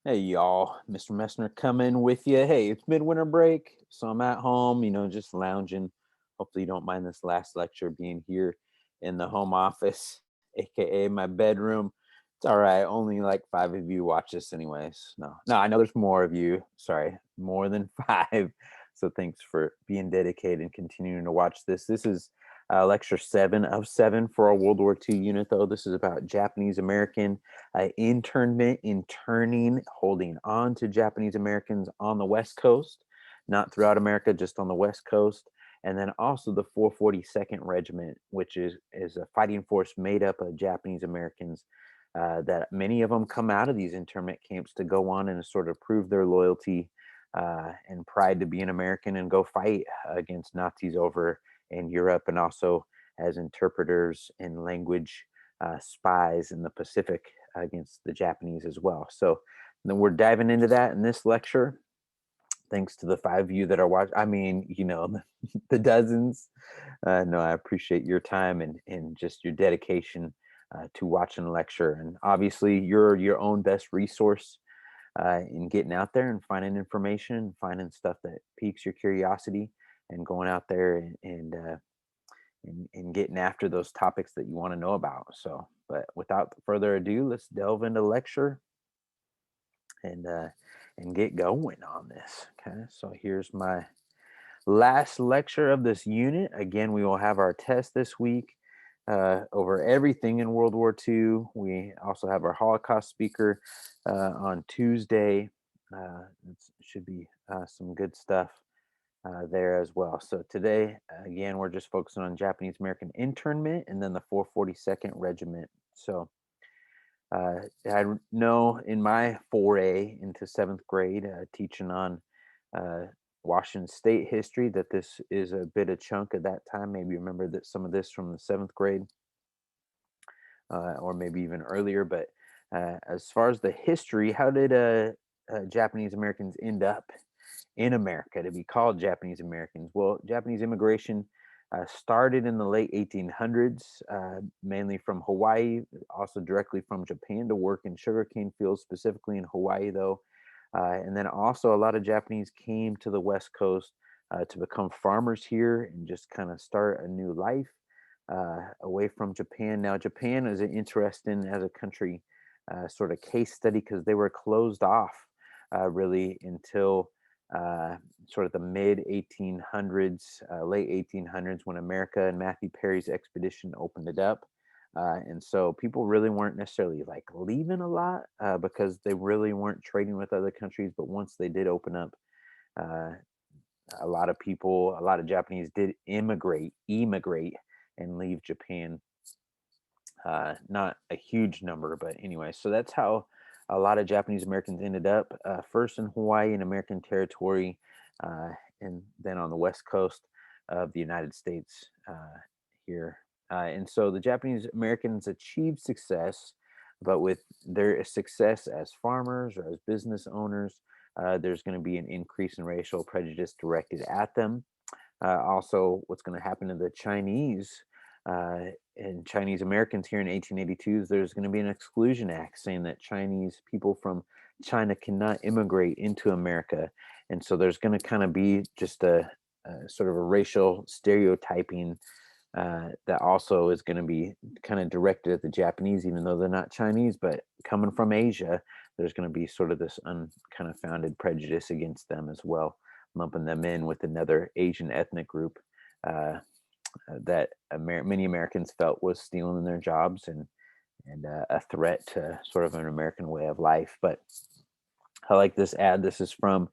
Hey y'all, Mr. Messner coming with you. Hey, it's midwinter break, so I'm at home, just lounging. Hopefully, you don't mind this last lecture being here in the home office, aka my bedroom. It's all right. Only like five of you watch this, anyways. No, I know there's more of you. Sorry, more than five. So thanks for being dedicated and continuing to watch this. This is lecture 7 of 7 for our World War II unit, though. This is about Japanese American internment, interning, holding on to Japanese Americans on the West Coast, not throughout America, just on the West Coast. And then also the 442nd Regiment, which is a fighting force made up of Japanese Americans. That many of them come out of these internment camps to go on and sort of prove their loyalty and pride to be an American and go fight against Nazis over in Europe, and also as interpreters and language spies in the Pacific against the Japanese as well. So then we're diving into that in this lecture. Thanks to the five of you that are watching. I mean, the dozens. No, I appreciate your time and just your dedication to watching the lecture. And obviously, you're your own best resource in getting out there and finding information, finding stuff that piques your curiosity, and going out there and getting after those topics that you want to know about. So, but without further ado, let's delve into lecture and uh, and get going on this. Okay, so here's my last lecture of this unit. Again, we will have our test this week over everything in World War II. We also have our Holocaust speaker on Tuesday. It should be some good stuff there as well. So today, again, we're just focusing on Japanese American internment and then the 442nd Regiment. So I know in my foray into seventh grade, teaching on uh, Washington State history, that this is a bit of chunk of that time. Maybe you remember that some of this from the seventh grade, or maybe even earlier. But as far as the history, how did Japanese Americans end up in America to be called Japanese Americans? Well, Japanese immigration started in the late 1800s, mainly from Hawaii, also directly from Japan to work in sugarcane fields, specifically in Hawaii, though. And then also a lot of Japanese came to the West Coast to become farmers here and just kind of start a new life away from Japan. Now, Japan is an interesting as a country sort of case study because they were closed off really until uh, sort of the mid 1800s, late 1800s, when America and Matthew Perry's expedition opened it up. And so people really weren't necessarily like leaving a lot because they really weren't trading with other countries. But once they did open up, uh, a lot of people, a lot of Japanese did emigrate, and leave Japan. Not a huge number, but anyway, so that's how a lot of Japanese Americans ended up first in Hawaii and American territory, uh, and then on the west coast of the United States here. And so the Japanese Americans achieved success, but with their success as farmers or as business owners, there's going to be an increase in racial prejudice directed at them. Also, what's going to happen to the Chinese uh, and Chinese Americans here in 1882 is there's going to be an exclusion act saying that Chinese people from China cannot immigrate into America. And so there's going to kind of be just a sort of a racial stereotyping that also is going to be kind of directed at the Japanese, even though they're not Chinese, but coming from Asia, there's going to be sort of this kind of founded prejudice against them as well, lumping them in with another Asian ethnic group that many Americans felt was stealing their jobs and a threat to sort of an American way of life. But I like this ad. This is from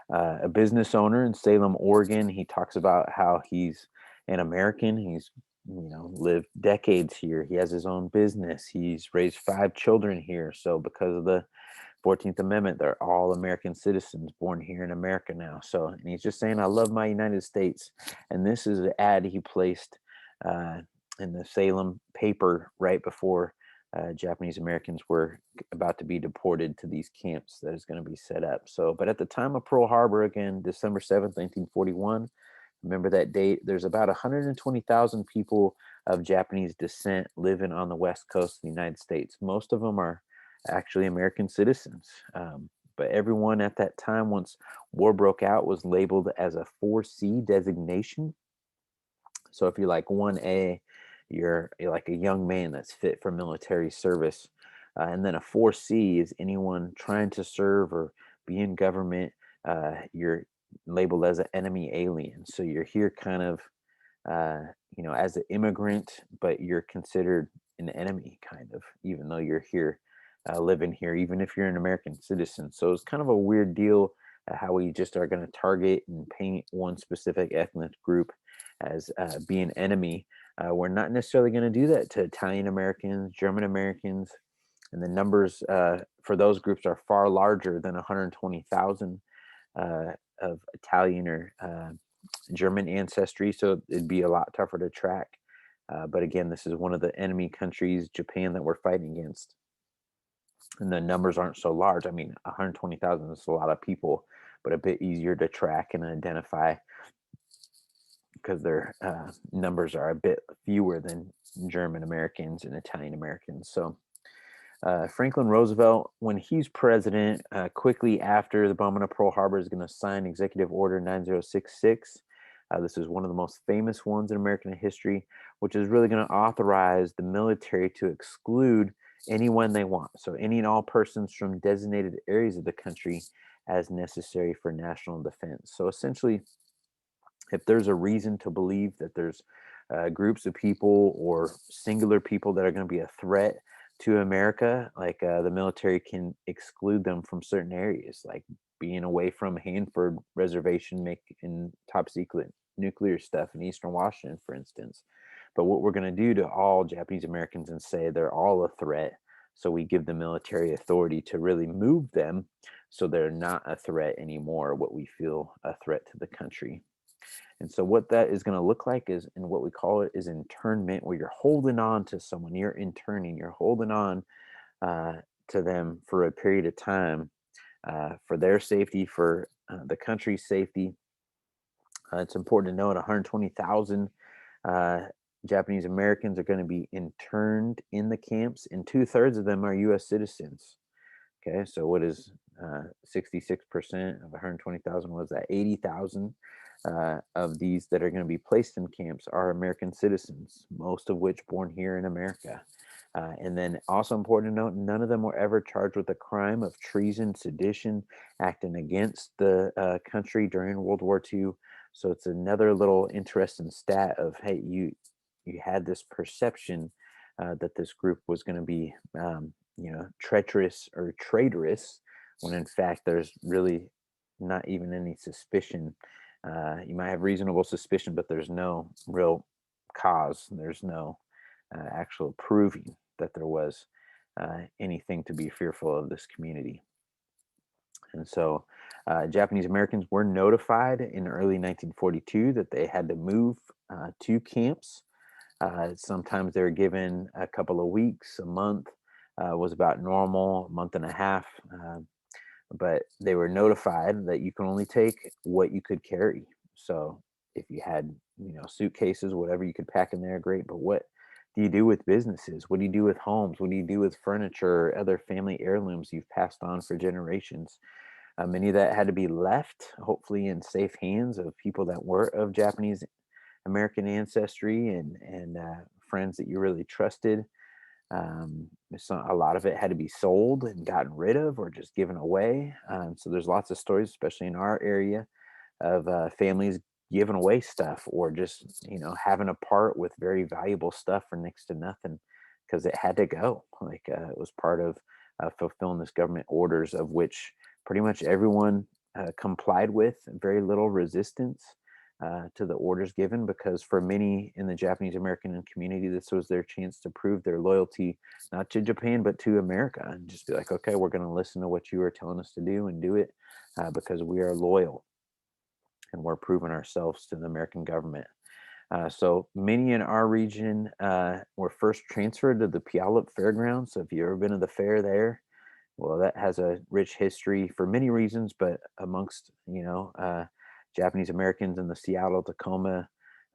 a business owner in Salem, Oregon. He talks about how he's an American. He's lived decades here. He has his own business. He's raised 5 children here. So because of the 14th Amendment, they're all American citizens born here in America now. So, and he's just saying, I love my United States. And this is an ad he placed uh, in the Salem paper right before Japanese Americans were about to be deported to these camps that is going to be set up. So, but at the time of Pearl Harbor, again, December 7th, 1941, remember that date, there's about 120,000 people of Japanese descent living on the West Coast of the United States. Most of them are actually American citizens. But everyone at that time, once war broke out, was labeled as a 4C designation. So if you're like 1A, you're like a young man that's fit for military service. And then a 4C is anyone trying to serve or be in government. You're labeled as an enemy alien. So you're here kind of, as an immigrant, but you're considered an enemy, kind of, even though you're here, living here, even if you're an American citizen. So it's kind of a weird deal, how we just are going to target and paint one specific ethnic group as being enemy. We're not necessarily going to do that to Italian Americans, German Americans, and the numbers for those groups are far larger than 120,000 of Italian or German ancestry, so it'd be a lot tougher to track. But again, this is one of the enemy countries, Japan, that we're fighting against, and the numbers aren't so large. I mean, 120,000 is a lot of people, but a bit easier to track and identify because their numbers are a bit fewer than German Americans and Italian Americans. So Franklin Roosevelt, when he's president, quickly after the bombing of Pearl Harbor, is going to sign Executive Order 9066. This is one of the most famous ones in American history, which is really going to authorize the military to exclude anyone they want. So, any and all persons from designated areas of the country as necessary for national defense. So, essentially, if there's a reason to believe that there's groups of people or singular people that are going to be a threat to America, like the military can exclude them from certain areas, like being away from Hanford Reservation, making top secret nuclear stuff in Eastern Washington, for instance. But what we're going to do to all Japanese Americans and say they're all a threat. So we give the military authority to really move them so they're not a threat anymore, what we feel a threat to the country. And so what that is going to look like is, and what we call it is internment, where you're holding on to someone, you're interning, you're holding on uh, to them for a period of time for their safety, for the country's safety. It's important to note 120,000 uh, Japanese Americans are going to be interned in the camps, and two-thirds of them are U.S. citizens. Okay, so what is 66% of 120,000? Was that 80,000 of these that are going to be placed in camps are American citizens, most of which born here in America. And then also important to note, none of them were ever charged with a crime of treason, sedition, acting against the country during World War II. So it's another little interesting stat of, hey, you had this perception that this group was going to be treacherous or traitorous, when in fact there's really not even any suspicion. You might have reasonable suspicion, but there's no real cause. There's no actual proving that there was anything to be fearful of this community. And so Japanese Americans were notified in early 1942 that they had to move to camps. Sometimes they were given a couple of weeks, a month was about normal, a month and a half. But they were notified that you can only take what you could carry. So if you had, suitcases, whatever you could pack in there, great. But what do you do with businesses? What do you do with homes? What do you do with furniture or other family heirlooms you've passed on for generations? Many of that had to be left, hopefully, in safe hands of people that were of Japanese American ancestry and friends that you really trusted. A lot of it had to be sold and gotten rid of or just given away. So there's lots of stories, especially in our area, of families giving away stuff or just having a part with very valuable stuff for next to nothing because it had to go. Like it was part of fulfilling this government orders, of which pretty much everyone complied with. Very little resistance to the orders given, because for many in the Japanese American community, this was their chance to prove their loyalty, not to Japan, but to America, and just be like, okay, we're going to listen to what you are telling us to do and do it because we are loyal and we're proving ourselves to the American government. So many in our region were first transferred to the Puyallup Fairgrounds. So if you've ever been to the fair there, well, that has a rich history for many reasons, but amongst Japanese Americans in the Seattle, Tacoma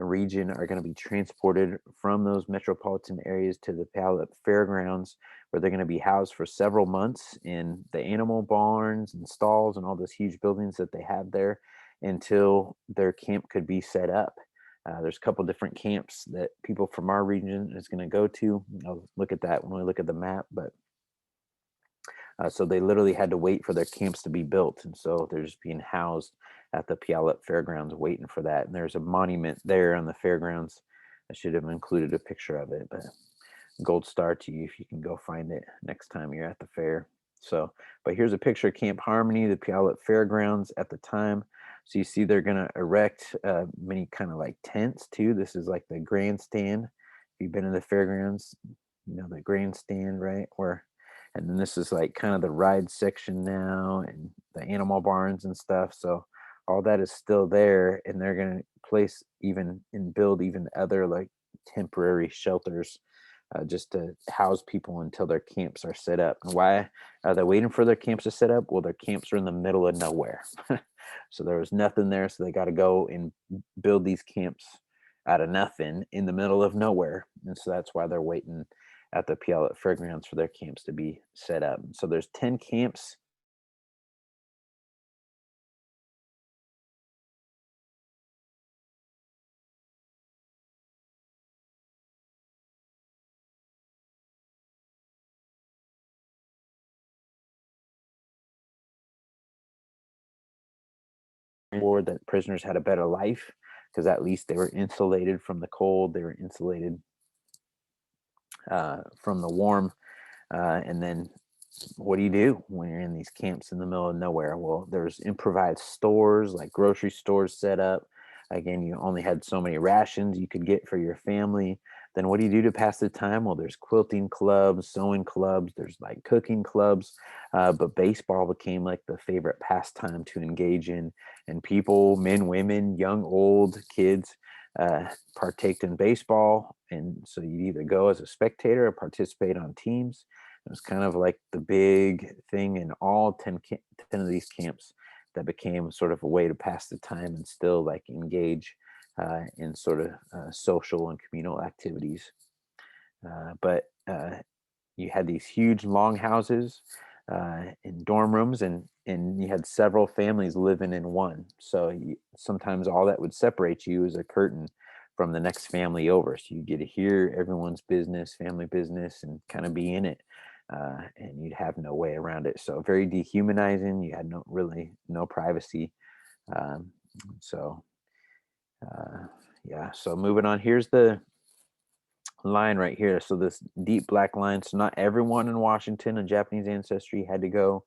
region are going to be transported from those metropolitan areas to the Pallette Fairgrounds, where they're going to be housed for several months in the animal barns and stalls and all those huge buildings that they have there until their camp could be set up. There's a couple different camps that people from our region is going to go to. I'll look at that when we look at the map, but so they literally had to wait for their camps to be built. And so they're just being housed at the Puyallup Fairgrounds waiting for that. And there's a monument there on the fairgrounds. I should have included a picture of it, but gold star to you if you can go find it next time you're at the fair. So, but here's a picture of Camp Harmony, the Puyallup Fairgrounds at the time. So you see they're going to erect many kind of like tents too. This is like the grandstand. If you've been to the fairgrounds, you know, the grandstand, right? Where, and then this is like kind of the ride section now and the animal barns and stuff. So all that is still there, and they're going to place even and build even other like temporary shelters just to house people until their camps are set up. And why are they waiting for their camps to set up? Well, their camps are in the middle of nowhere. So there was nothing there. So they got to go and build these camps out of nothing in the middle of nowhere. And so that's why they're waiting at the Puyallup Fairgrounds for their camps to be set up. So there's 10 camps. War that prisoners had a better life because at least they were insulated from the cold, they were insulated from the warm, and then what do you do when you're in these camps in the middle of nowhere? Well, there's improvised stores, like grocery stores set up. Again, you only had so many rations you could get for your family. Then what do you do to pass the time? Well, there's quilting clubs, sewing clubs, there's like cooking clubs, but baseball became like the favorite pastime to engage in. And people, men, women, young, old, kids, partaked in baseball. And so you'd either go as a spectator or participate on teams. It was kind of like the big thing in all 10 of these camps that became sort of a way to pass the time and still like engage in sort of social and communal activities. But you had these huge long houses in dorm rooms, and you had several families living in one. So sometimes all that would separate you is a curtain from the next family over. So you get to hear everyone's business, family business, and kind of be in it. And you'd have no way around it. So very dehumanizing. You had no privacy. Um, so uh, yeah. So moving on. Here's the line right here. So this deep black line. So not everyone in Washington of Japanese ancestry had to go,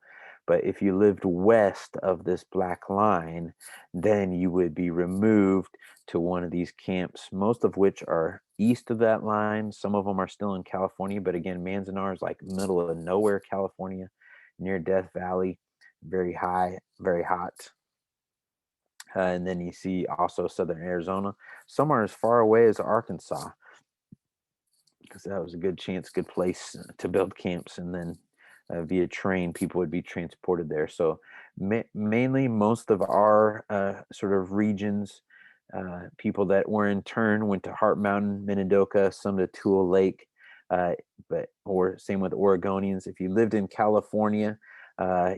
but if you lived west of this black line, then you would be removed to one of these camps, most of which are east of that line. Some of them are still in California, but again, Manzanar is like middle of nowhere, California, near Death Valley, very high, very hot. And then you see also southern Arizona. Some are as far away as Arkansas, because that was a good chance, good place to build camps. And then via train, people would be transported there. So mainly most of our sort of regions, people that were in turn went to Heart Mountain, Minidoka, some to Tule Lake, uh, but or same with Oregonians. If you lived in California,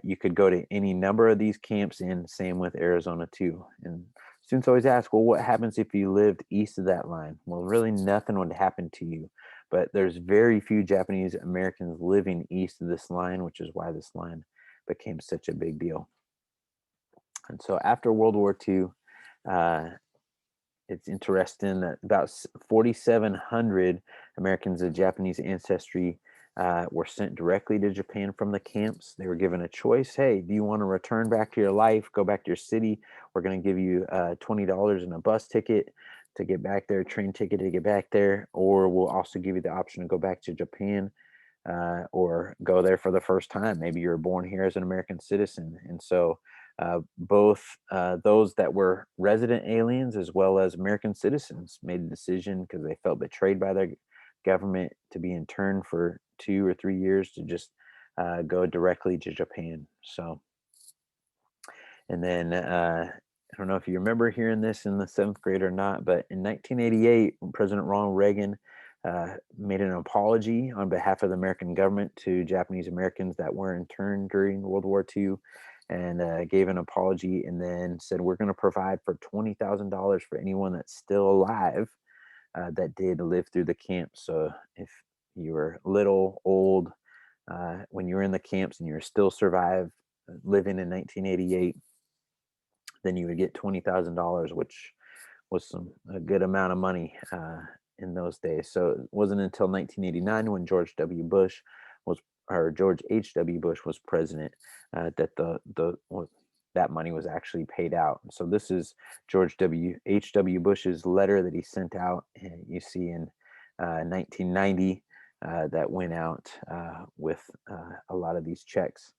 you could go to any number of these camps, and same with Arizona too. And students always ask, well, what happens if you lived east of that line? Well, really nothing would happen to you, but there's very few Japanese Americans living east of this line, which is why this line became such a big deal. And so after World War II, uh, it's interesting that about 4,700 Americans of Japanese ancestry were sent directly to Japan from the camps. They were given a choice. Hey, do you want to return back to your life, go back to your city? We're going to give you $20 in a bus ticket to get back there, train ticket to get back there, or we'll also give you the option to go back to Japan or go there for the first time. Maybe you were born here as an American citizen. And so both those that were resident aliens as well as American citizens made a decision because they felt betrayed by their government to be interned for 2 or 3 years to just go directly to Japan. So, and then I don't know if you remember hearing this in the seventh grade or not, but in 1988, President Ronald Reagan made an apology on behalf of the American government to Japanese Americans that were interned during World War II, and gave an apology, and then said, "We're going to provide for $20,000 for anyone that's still alive that did live through the camp." So if you were little, old, when you were in the camps and you were still survive living in 1988, then you would get $20,000, which was a good amount of money in those days. So it wasn't until 1989 when was George H.W. Bush was president that that money was actually paid out. So this is George H.W. Bush's letter that he sent out. And you see in 1990 that went out with a lot of these checks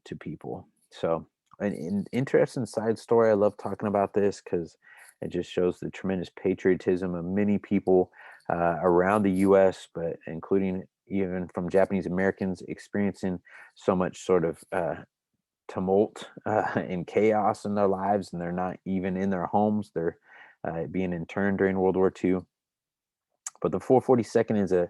to people. So, an interesting side story. I love talking about this because it just shows the tremendous patriotism of many people around the U.S., but including even from Japanese Americans experiencing so much sort of tumult and chaos in their lives, and they're not even in their homes. They're being interned during World War II. But the 442nd is uh,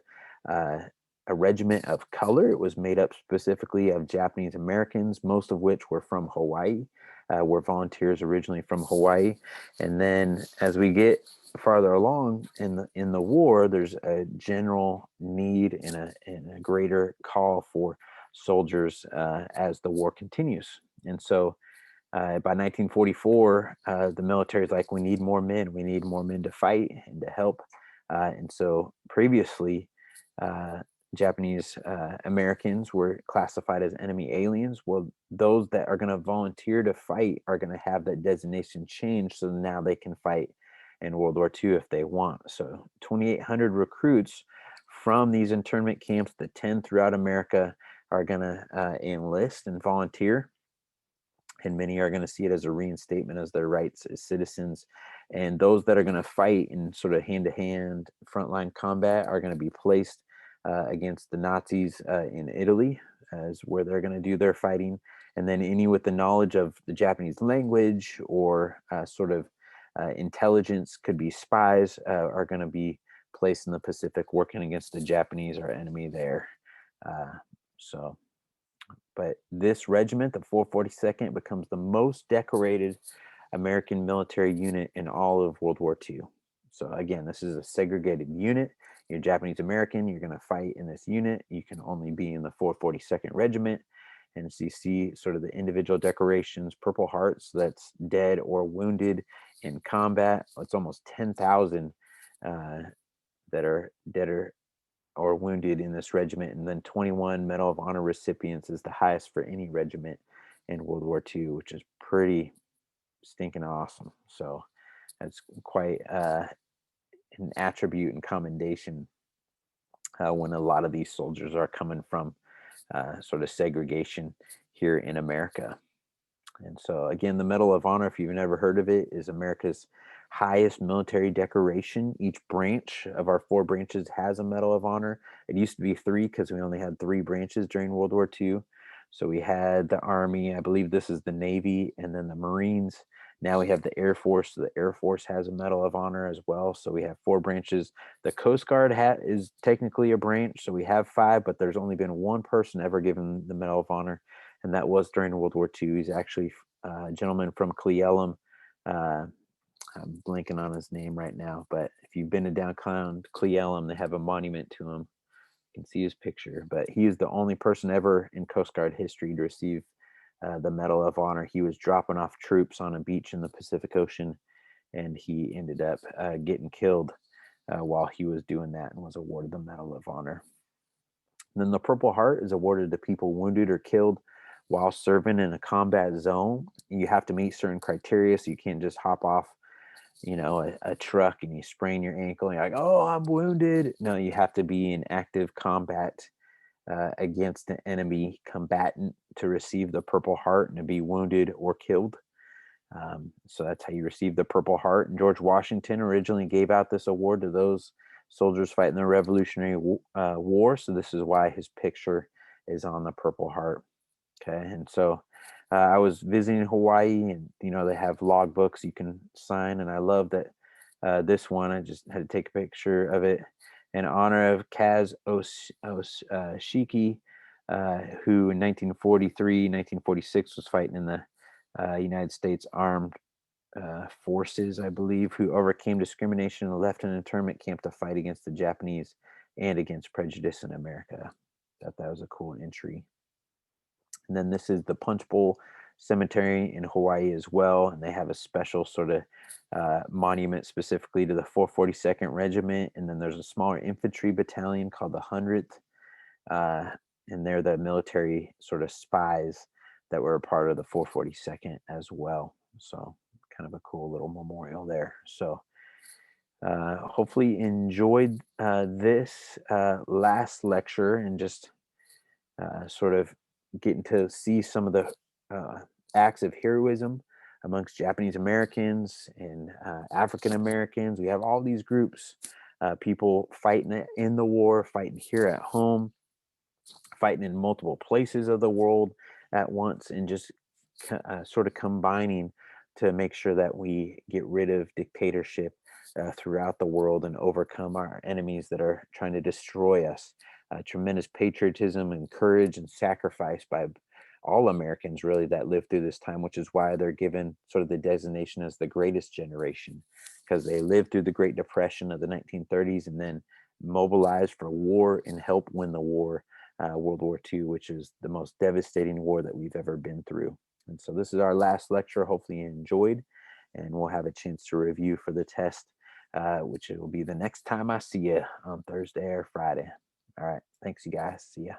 a regiment of color. It was made up specifically of Japanese Americans, most of which were from Hawaii, were volunteers originally from Hawaii. And then as we get farther along in the war, there's a general need and a greater call for soldiers as the war continues. And so by 1944, the military is like, we need more men. We need more men to fight and to help. And so previously, uh, Japanese Americans were classified as enemy aliens. Well, those that are going to volunteer to fight are going to have that designation changed, so now they can fight in World War II if they want. So 2,800 recruits from these internment camps, the 10 throughout America, are going to enlist and volunteer, and many are going to see it as a reinstatement as their rights as citizens. And those that are going to fight in sort of hand-to-hand frontline combat are going to be placed against the Nazis in Italy, as where they're going to do their fighting. And then any with the knowledge of the Japanese language or sort of intelligence, could be spies, are going to be placed in the Pacific working against the Japanese, our enemy there. Uh, so but this regiment, the 442nd, becomes the most decorated American military unit in all of World War II. So again, this is a segregated unit. You're Japanese American, you're going to fight in this unit. You can only be in the 442nd Regiment. And so you see sort of the individual decorations, Purple Hearts, that's dead or wounded in combat. It's almost 10,000 that are dead or wounded in this regiment, and then 21 Medal of Honor recipients is the highest for any regiment in World War II, which is pretty stinking awesome. So that's quite an attribute and commendation when a lot of these soldiers are coming from sort of segregation here in America. And so, again, the Medal of Honor, if you've never heard of it, is America's highest military decoration. Each branch of our four branches has a Medal of Honor. It used to be three because we only had three branches during World War II. So we had the Army, I believe this is the Navy, and then the Marines. Now we have the Air Force. So the Air Force has a Medal of Honor as well. So we have four branches. The Coast Guard is technically a branch. So we have five, but there's only been one person ever given the Medal of Honor, and that was during World War II. He's actually a gentleman from Cle Elum. I'm blanking on his name right now, but if you've been to downtown Cle Elum, they have a monument to him. You can see his picture, but he is the only person ever in Coast Guard history to receive the Medal of Honor. He was dropping off troops on a beach in the Pacific Ocean, and he ended up getting killed while he was doing that, and was awarded the Medal of Honor. And then the Purple Heart is awarded to people wounded or killed while serving in a combat zone. You have to meet certain criteria, so you can't just hop off, a truck and you sprain your ankle and you're like, oh, I'm wounded. No, you have to be in active combat against an enemy combatant to receive the Purple Heart and to be wounded or killed. So that's how you receive the Purple Heart. And George Washington originally gave out this award to those soldiers fighting the Revolutionary War. So this is why his picture is on the Purple Heart. Okay, and so I was visiting Hawaii, and they have logbooks you can sign, and I love that this one. I just had to take a picture of it in honor of Shiki, who in 1943, 1946 was fighting in the United States Armed Forces, I believe, who overcame discrimination and left an internment camp to fight against the Japanese and against prejudice in America. Thought that was a cool entry. And then this is the Punch Bowl Cemetery in Hawaii as well, and they have a special sort of monument specifically to the 442nd Regiment. And then there's a smaller infantry battalion called the 100th, uh, and they're the military sort of spies that were a part of the 442nd as well. So kind of a cool little memorial there. So hopefully enjoyed this last lecture, and just sort of getting to see some of the uh, acts of heroism amongst Japanese Americans and African Americans. We have all these groups, people fighting in the war, fighting here at home, fighting in multiple places of the world at once, and just sort of combining to make sure that we get rid of dictatorship throughout the world and overcome our enemies that are trying to destroy us. Tremendous patriotism and courage and sacrifice by all Americans, really, that lived through this time, which is why they're given sort of the designation as the greatest generation, because they lived through the Great Depression of the 1930s and then mobilized for war and helped win the war, World War II, which is the most devastating war that we've ever been through. And so this is our last lecture. Hopefully you enjoyed, and we'll have a chance to review for the test, which it will be the next time I see you on Thursday or Friday. All right. Thanks, you guys. See ya.